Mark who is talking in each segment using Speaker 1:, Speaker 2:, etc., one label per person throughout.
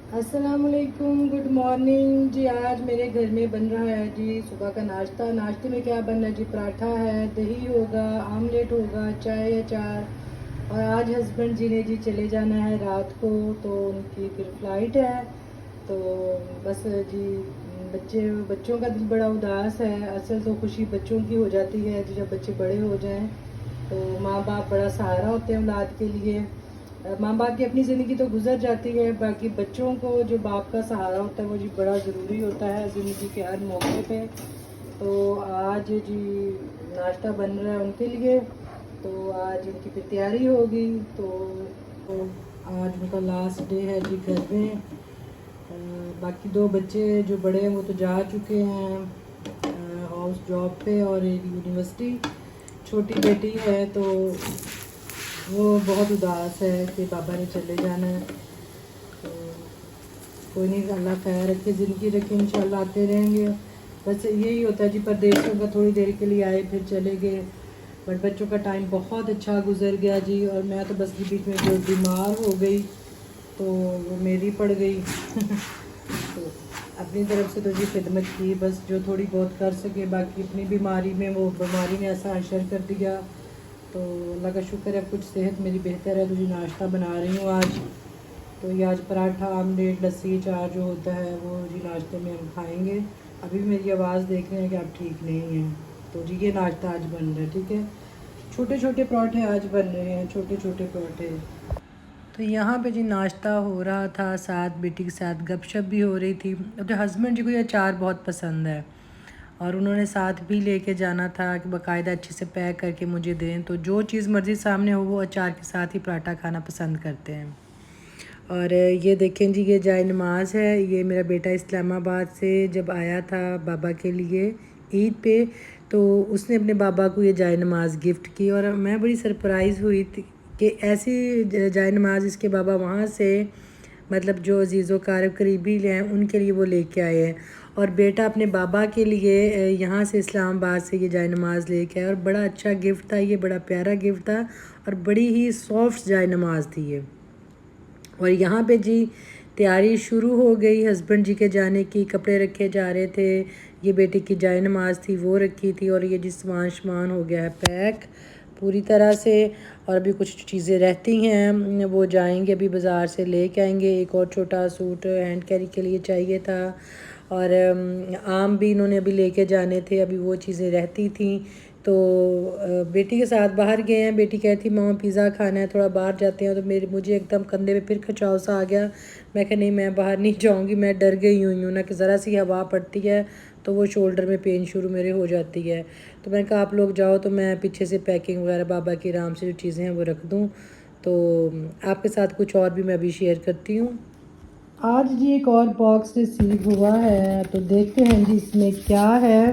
Speaker 1: अस्सलामुअलैकुम, good morning जी। आज मेरे घर में बन रहा है जी सुबह का नाश्ता। नाश्ते में क्या बनना है जी? पराठा है, दही होगा, आमलेट होगा, चाय अचार। और आज हस्बैंड जी ने जी चले जाना है रात को, तो उनकी फिर फ्लाइट है। तो बस जी बच्चों का दिल बड़ा उदास है। असल तो खुशी बच्चों की हो जाती है जी जब बच्चे बड़े हो जाएं, तो माँ बाप बड़ा सहारा होते हैं औलाद के लिए। माँ बाप की अपनी ज़िंदगी तो गुजर जाती है, बाकी बच्चों को जो बाप का सहारा होता है वो जी बड़ा ज़रूरी होता है ज़िंदगी के हर मौके पे। तो आज जी नाश्ता बन रहा है उनके लिए, तो आज उनकी फिर तैयारी होगी। तो आज उनका लास्ट डे है जी घर में। बाकी दो बच्चे जो बड़े हैं वो तो जा चुके हैं हाउस जॉब पे और एक यूनिवर्सिटी। छोटी बेटी है तो वो बहुत उदास है कि पापा ने चले जाना है। तो कोई नहीं, अल्लाह खैर रखे, ज़िंदगी रखे, इंशाल्लाह आते रहेंगे। बस यही होता है जी, परदेशों का थोड़ी देर के लिए आए फिर चले गए। बट बच्चों का टाइम बहुत अच्छा गुजर गया जी। और मैं तो बस बीच में जो बीमार हो गई तो वो मेरी पड़ गई तो अपनी तरफ से तो जी खिदमत की, बस जो थोड़ी बहुत कर सके। बाकी अपनी बीमारी में वो बीमारी ने ऐसा असर कर दिया, तो अल्लाह का शुक्र है कुछ सेहत मेरी बेहतर है। तो जी नाश्ता बना रही हूँ आज। तो ये आज पराठा, आमलेट, लस्सी, अचार जो होता है वो जी नाश्ते में हम खाएंगे। अभी भी मेरी आवाज़ देख रहे हैं कि आप ठीक नहीं हैं। तो जी ये नाश्ता आज बन रहा है, ठीक है। छोटे छोटे पराठे आज बन रहे हैं, छोटे छोटे पराठे। तो यहाँ पे जी नाश्ता हो रहा था, साथ बेटी के साथ गपशप भी हो रही थी। तो हस्बैंड जी को ये अचार बहुत पसंद है और उन्होंने साथ भी लेके जाना था कि बाकायदा अच्छे से पैक करके मुझे दें। तो जो चीज़ मर्ज़ी सामने हो वो अचार के साथ ही पराठा खाना पसंद करते हैं। और ये देखें जी, ये जाए नमाज़ है। ये मेरा बेटा इस्लामाबाद से जब आया था बाबा के लिए ईद पे, तो उसने अपने बाबा को ये जाए नमाज़ गिफ्ट की। और मैं बड़ी सरप्राइज़ हुई थी कि ऐसी जाए नमाज़ इसके बाबा वहाँ से, मतलब जो अजीज़ व कारब करीबी हैं उनके लिए वो लेके आए हैं। और बेटा अपने बाबा के लिए यहाँ से इस्लामाबाद से ये जाए नमाज़ लेके आया। और बड़ा अच्छा गिफ्ट था ये, बड़ा प्यारा गिफ्ट था और बड़ी ही सॉफ्ट जाए नमाज़ थी ये। और यहाँ पे जी तैयारी शुरू हो गई हस्बैंड जी के जाने की। कपड़े रखे जा रहे थे, ये बेटे की जाए नमाज थी वो रखी थी। और ये जी सामान हो गया है पैक पूरी तरह से। और अभी कुछ चीज़ें रहती हैं, वो जाएंगे अभी बाज़ार से लेके आएंगे। एक और छोटा सूट हैंड कैरी के लिए चाहिए था। और आम भी इन्होंने अभी लेके जाने थे, अभी वो चीज़ें रहती थी। तो बेटी के साथ बाहर गए हैं। बेटी कहती मामा पिज़्ज़ा खाना है, थोड़ा बाहर जाते हैं। तो मुझे एकदम कंधे पे फिर खिंचाव सा आ गया। मैं कहा नहीं, मैं बाहर नहीं जाऊंगी। मैं डर गई हुई हूँ ना कि ज़रा सी हवा पड़ती है तो वो शोल्डर में पेन शुरू मेरे हो जाती है। तो मैंने कहा आप लोग जाओ, तो मैं पीछे से पैकिंग वगैरह बाबा की आराम से जो चीज़ें हैं वो रख दूँ। तो आपके साथ कुछ और भी मैं अभी शेयर करती हूँ। आज जी एक और बॉक्स रिसीव हुआ है, तो देखते हैं जी इसमें क्या है।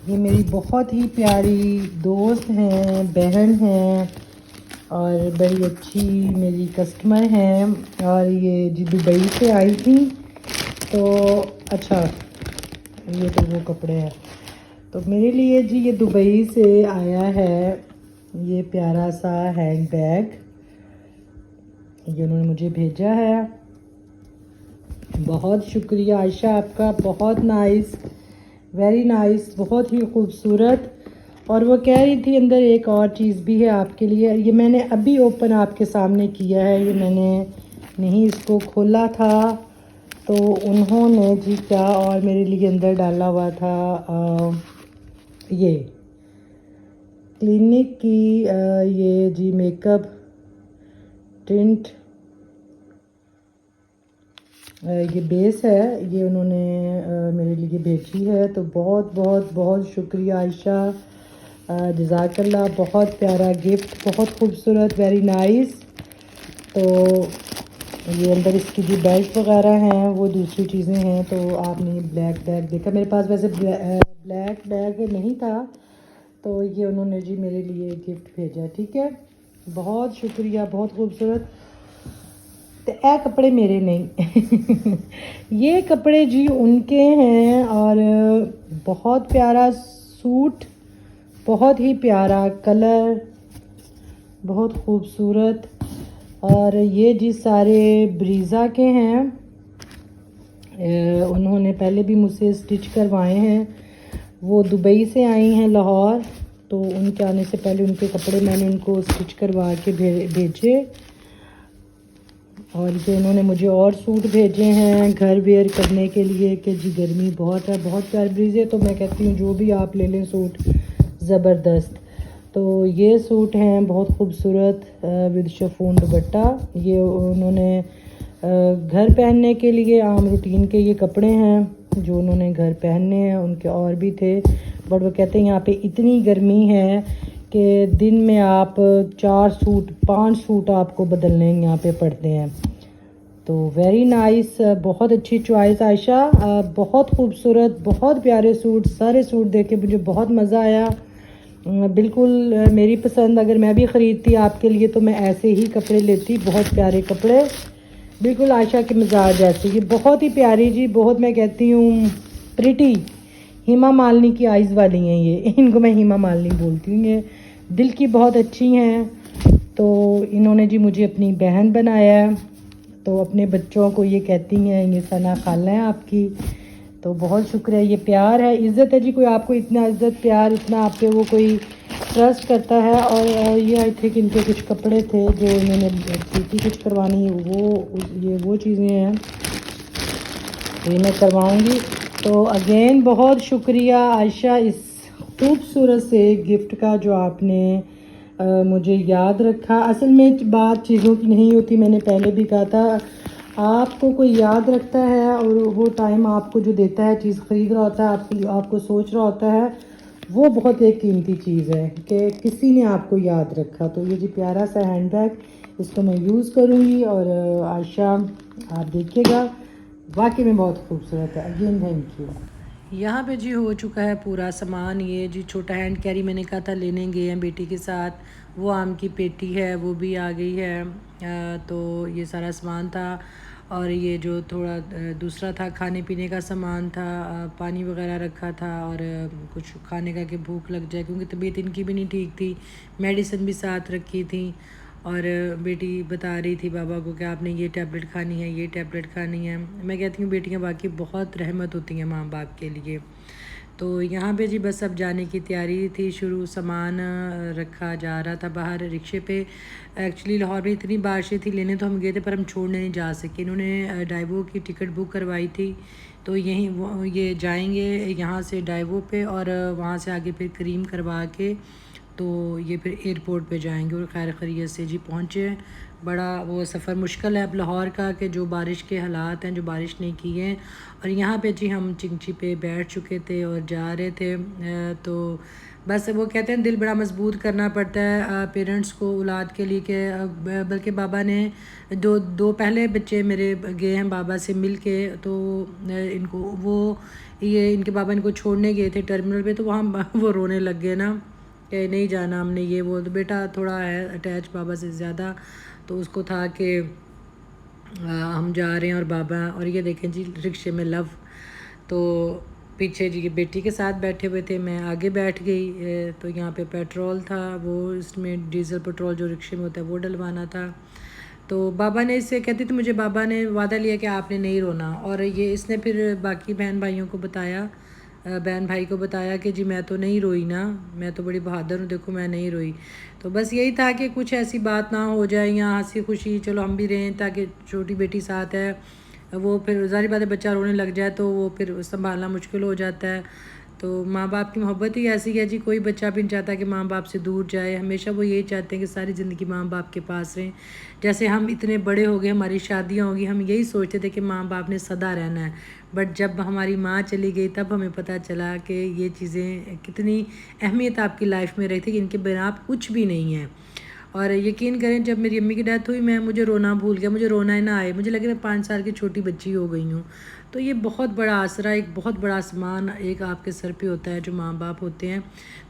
Speaker 1: ये मेरी बहुत ही प्यारी दोस्त हैं, बहन हैं और बड़ी अच्छी मेरी कस्टमर हैं। और ये जी दुबई से आई थी। तो अच्छा, ये तो वो कपड़े हैं। तो मेरे लिए जी ये दुबई से आया है ये प्यारा सा हैंड बैग, ये उन्होंने मुझे भेजा है। बहुत शुक्रिया आयशा आपका, बहुत नाइस, वेरी नाइस, बहुत ही खूबसूरत। और वो कह रही थी अंदर एक और चीज़ भी है आपके लिए। ये मैंने अभी ओपन आपके सामने किया है, ये मैंने नहीं इसको खोला था। तो उन्होंने जी क्या और मेरे लिए अंदर डाला हुआ था, ये क्लिनिक की ये जी मेकअप टिंट, ये बेस है, ये उन्होंने मेरे लिए भेजी है। तो बहुत बहुत बहुत शुक्रिया आयशा, जज़ाकल्लाह। बहुत प्यारा गिफ्ट, बहुत खूबसूरत, वेरी नाइस। तो ये अंदर इसकी जो बेल्ट वगैरह हैं वो दूसरी चीज़ें हैं। तो आपने ब्लैक बैग देखा, मेरे पास वैसे ब्लैक बैग नहीं था, तो ये उन्होंने जी मेरे लिए गिफ्ट भेजा, ठीक है। बहुत शुक्रिया, बहुत खूबसूरत। तो ए कपड़े मेरे नहीं ये कपड़े जी उनके हैं। और बहुत प्यारा सूट, बहुत ही प्यारा कलर, बहुत खूबसूरत। और ये जी सारे ब्रीज़ा के हैं। उन्होंने पहले भी मुझसे स्टिच करवाए हैं। वो दुबई से आई हैं लाहौर, तो उनके आने से पहले उनके कपड़े मैंने उनको स्टिच करवा के भेजे। और ये उन्होंने मुझे और सूट भेजे हैं घर वेयर करने के लिए कि जी गर्मी बहुत है, बहुत प्यार ब्रीज़ है। तो मैं कहती हूँ जो भी आप ले लें सूट ज़बरदस्त। तो ये सूट हैं बहुत खूबसूरत विद शिफॉन दुपट्टा। ये उन्होंने घर पहनने के लिए आम रूटीन के ये कपड़े हैं जो उन्होंने घर पहनने हैं। उनके और भी थे, बट वो कहते हैं यहाँ पे इतनी गर्मी है कि दिन में आप 4 सूट 5 सूट आपको बदलने यहाँ पे पड़ते हैं। तो वेरी नाइस, बहुत अच्छी चॉइस आयशा, बहुत खूबसूरत, बहुत प्यारे सूट। सारे सूट देख के मुझे बहुत मज़ा आया, बिल्कुल मेरी पसंद। अगर मैं भी ख़रीदती आपके लिए तो मैं ऐसे ही कपड़े लेती, बहुत प्यारे कपड़े, बिल्कुल आयशा के मिजाज जैसे। ये बहुत ही प्यारी जी, बहुत, मैं कहती हूँ प्रिटी, हेमा मालिनी की आइज़ वाली हैं ये। इनको मैं हेमा मालिनी बोलती हूँ। ये दिल की बहुत अच्छी हैं। तो इन्होंने जी मुझे अपनी बहन बनाया है, तो अपने बच्चों को ये कहती हैं ये सना खाला है आपकी। तो बहुत शुक्रिया, ये प्यार है, इज़्ज़त है जी। कोई आपको इतना इज़्ज़त प्यार इतना आप पे वो कोई ट्रस्ट करता है। और ये आई थिंक इनके कुछ कपड़े थे जो इन्होंने सीटी कुछ करवानी है, वो चीज़ें हैं, तो ये मैं करवाऊँगी। तो अगेन बहुत शुक्रिया आयशा इस खूबसूरत से गिफ्ट का जो आपने मुझे याद रखा। असल में बात चीज़ों की नहीं होती, मैंने पहले भी कहा था, आपको कोई याद रखता है और वो टाइम आपको जो देता है, चीज़ ख़रीद रहा होता है, आपको सोच रहा होता है, वो बहुत एक कीमती चीज़ है कि किसी ने आपको याद रखा। तो ये जी प्यारा सा हैंड बैग, इसको मैं यूज़ करूँगी। और आयशा आप देखिएगा, वाकई में बहुत खूबसूरत है। Again thank you. यहाँ पे जी हो चुका है पूरा सामान। ये जी छोटा हैंड कैरी मैंने कहा था लेने गए हैं बेटी के साथ, वो आम की पेटी है वो भी आ गई है। तो ये सारा सामान था। और ये जो थोड़ा दूसरा था खाने पीने का सामान था, पानी वगैरह रखा था, और कुछ खाने का कि भूख लग जाए, क्योंकि तबीयत इनकी भी नहीं ठीक थी, मेडिसिन भी साथ रखी थी। और बेटी बता रही थी बाबा को कि आपने ये टैबलेट खानी है, ये टैबलेट खानी है। मैं कहती हूँ बेटियाँ बाकी बहुत रहमत होती हैं माँ बाप के लिए। तो यहाँ पे जी बस अब जाने की तैयारी थी शुरू, सामान रखा जा रहा था बाहर रिक्शे पे। एक्चुअली लाहौर में इतनी बारिशें थी, लेने तो हम गए थे पर हम छोड़ने नहीं जा सके। इन्होंने डाइवो की टिकट बुक करवाई थी, तो ये जाएंगे यहाँ से डाइवो पे, और वहाँ से आगे फिर क्रीम करवा के तो ये फिर एयरपोर्ट पे जाएंगे। और खैर खैरियत से जी पहुँचे। बड़ा वो सफ़र मुश्किल है अब लाहौर का, कि जो बारिश के हालात हैं, जो बारिश नहीं की हैं। और यहाँ पे जी हम चिंची पे बैठ चुके थे और जा रहे थे। तो बस वो कहते हैं दिल बड़ा मजबूत करना पड़ता है पेरेंट्स को औलाद के लिए। कि बल्कि बाबा ने दो पहले बच्चे मेरे गए हैं बाबा से मिल के, तो इनको वो ये इनके बाबा इनको छोड़ने गए थे टर्मिनल पे, तो वहाँ वो रोने लग गए ना कि नहीं जाना हमने, ये वो। तो बेटा थोड़ा है अटैच बाबा से ज़्यादा, तो उसको था कि हम जा रहे हैं और बाबा। और ये देखें जी रिक्शे में लव, तो पीछे जी बेटी के साथ बैठे हुए थे, मैं आगे बैठ गई। तो यहाँ पे पेट्रोल था, वो इसमें डीज़ल पेट्रोल जो रिक्शे में होता है वो डलवाना था। तो बाबा ने इससे कहती थी मुझे, बाबा ने वादा लिया कि आपने नहीं रोना। और ये इसने फिर बाकी बहन भाइयों को बताया, बहन भाई को बताया कि जी मैं तो नहीं रोई ना, मैं तो बड़ी बहादुर हूँ, देखो मैं नहीं रोई। तो बस यही था कि कुछ ऐसी बात ना हो जाए, यहाँ हंसी खुशी चलो हम भी रहें, ताकि छोटी बेटी साथ है, वो फिर ज़ाहिर बात है बच्चा रोने लग जाए तो वो फिर संभालना मुश्किल हो जाता है। तो माँ बाप की मोहब्बत ही ऐसी है जी, कोई बच्चा भी नहीं चाहता कि माँ बाप से दूर जाए, हमेशा वो यही चाहते हैं कि सारी ज़िंदगी माँ बाप के पास रहें। जैसे हम इतने बड़े हो गए, हमारी शादियाँ होगी, हम यही सोचते थे कि माँ बाप ने सदा रहना है, बट जब हमारी माँ चली गई तब हमें पता चला कि ये चीज़ें कितनी अहमियत आपकी लाइफ में रही थी, कि इनके बिना आप कुछ भी नहीं हैं। और यकीन करें जब मेरी अम्मी की डेथ हुई, मुझे रोना भूल गया, मुझे रोना ही ना आए, मुझे लगे मैं 5 साल की छोटी बच्ची हो गई हूँ। तो ये बहुत बड़ा आसरा, एक बहुत बड़ा आसमान एक आपके सर पे होता है जो माँ बाप होते हैं।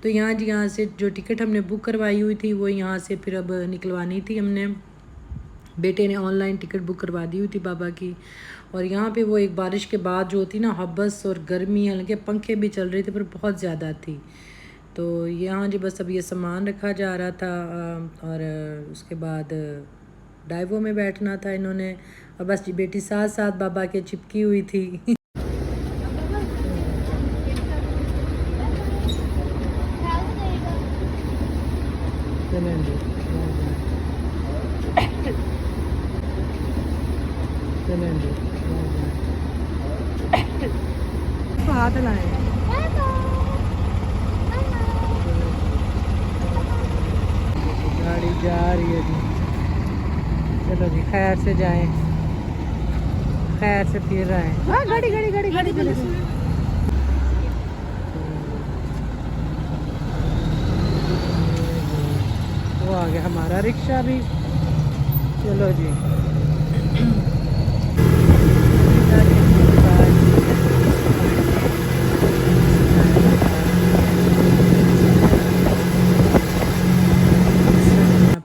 Speaker 1: तो यहाँ से जो टिकट हमने बुक करवाई हुई थी वो यहाँ से फिर अब निकलवानी थी हमने, बेटे ने ऑनलाइन टिकट बुक करवा दी हुई थी बाबा की। और यहाँ पे वो एक बारिश के बाद जो होती ना हब्बस और गर्मी, हालांकि पंखे भी चल रहे थे पर बहुत ज़्यादा थी। तो यहाँ जी बस अब ये सामान रखा जा रहा था, और उसके बाद डाइवो में बैठना था इन्होंने, और बस जी बेटी साथ साथ बाबा के चिपकी हुई थी। चलें जी, चलें जी, हाथ लाएं। गाड़ी जा रही है जी, चलो जी खैर से जाएं, खैर से फिर आए। हाँ गाड़ी गाड़ी गाड़ी गाड़ी गाड़ी वो आ गया हमारा रिक्शा भी। चलो जी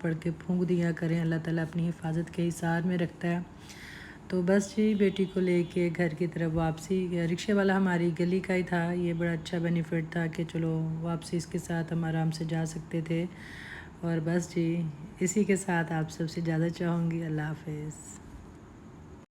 Speaker 1: पढ़ के फूंक दिया करें, अल्लाह ताला अपनी हिफाजत के हिसार में रखता है। तो बस जी बेटी को लेके घर की तरफ वापसी, रिक्शे वाला हमारी गली का ही था, ये बड़ा अच्छा बेनिफिट था कि चलो वापसी इसके साथ हम आराम से जा सकते थे। और बस जी इसी के साथ आप सबसे ज़्यादा चाहूँगी, अल्लाह हाफ़िज़।